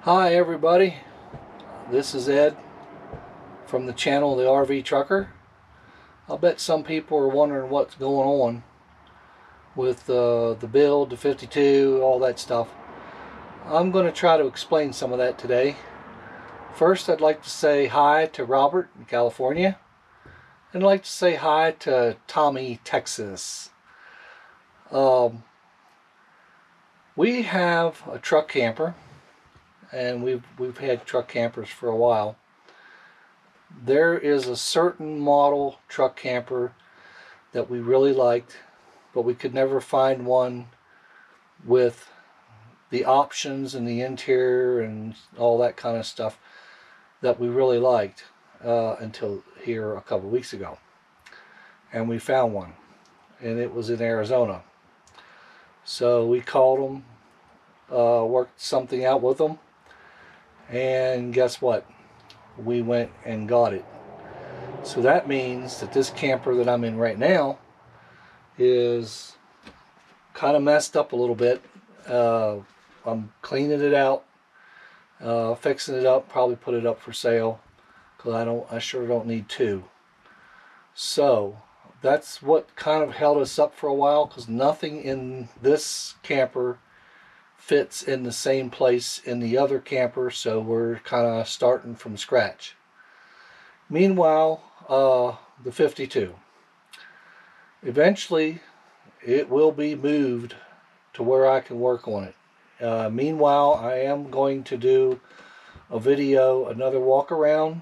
Hi everybody, this is Ed from the channel The RV Trucker. I'll bet some people are wondering what's going on with the build, the 52, all that stuff. I'm going to try to explain some of that today. First, I'd like to say hi to Robert in California, and I'd like to say hi to Tommy, Texas. We have a truck camper, and we've had truck campers for a while. There is a certain model truck camper that we really liked, but we could never find one with the options and the interior and all that kind of stuff that we really liked until here a couple weeks ago. And we found one, and it was in Arizona. So we called them, worked something out with them, and guess what? We went and got it. So that means that this camper that I'm in right now is kind of messed up a little bit. I'm cleaning it out, fixing it up, probably put it up for sale because I sure don't need two. So that's what kind of held us up for a while, because nothing in this camper fits in the same place in the other camper, so we're kind of starting from scratch. Meanwhile, the 52. Eventually, it will be moved to where I can work on it. Meanwhile, I am going to do a video, another walk around,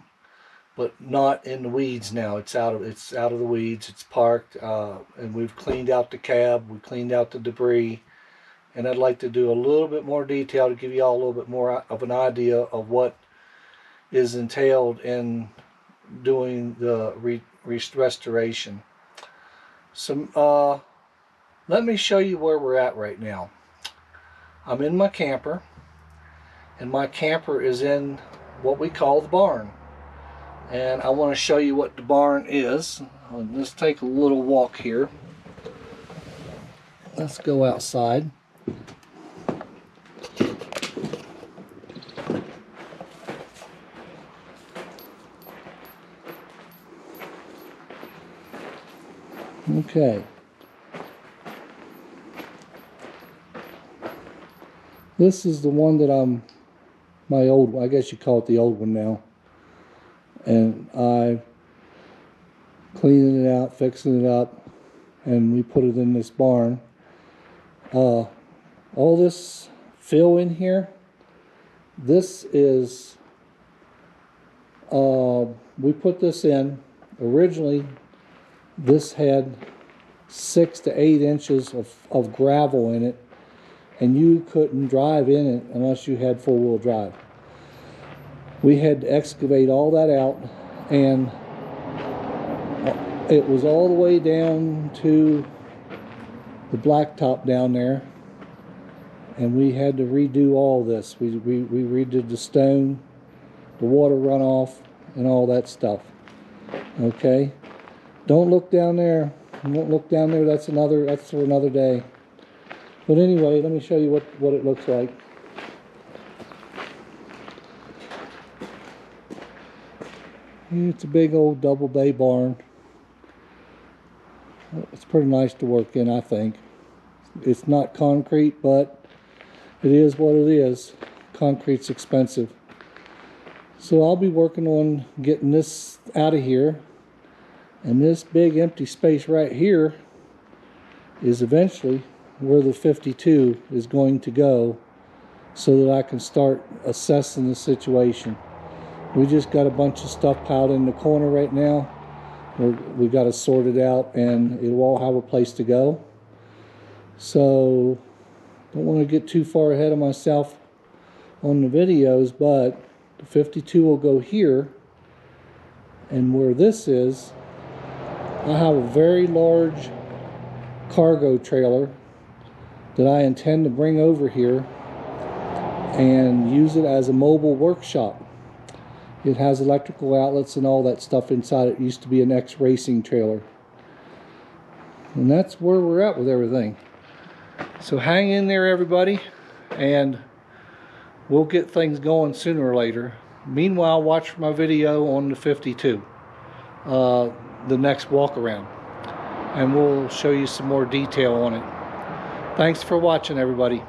but not in the weeds now. It's out of the weeds. It's parked, and we've cleaned out the cab. We cleaned out the debris, and I'd like to do a little bit more detail to give you all a little bit more of an idea of what is entailed in doing the restoration. So let me show you where we're at right now. I'm in my camper, and my camper is in what we call the barn. And I want to show you what the barn is. Let's take a little walk here. Let's go outside. Okay. This is the one that my old, I guess you call it the old one now. And I cleaning it out, fixing it up, and we put it in this barn. All this fill in here, this is, we put this in. Originally, this had 6 to 8 inches of gravel in it, and you couldn't drive in it unless you had four-wheel drive. We had to excavate all that out, and it was all the way down to the blacktop down there, and we had to redo all this. We redid the stone, the water runoff, and all that stuff. Okay, don't look down there. Don't look down there. That's for another day. But anyway, let me show you what it looks like. It's a big old double bay barn. It's pretty nice to work in, I think. It's not concrete, but it is what it is. Concrete's expensive. So I'll be working on getting this out of here. And this big empty space right here is eventually where the 52 is going to go, so that I can start assessing the situation. We just got a bunch of stuff piled in the corner right now. We got to sort it out, and it'll all have a place to go. So don't want to get too far ahead of myself on the videos, but the 52 will go here, and where this is, I have a very large cargo trailer that I intend to bring over here and use it as a mobile workshop. It has electrical outlets and all that stuff inside. It used to be an ex-racing trailer. And that's where we're at with everything. So hang in there, everybody, and we'll get things going sooner or later. Meanwhile, watch my video on the 52, the next walk around, and we'll show you some more detail on it. Thanks for watching, everybody.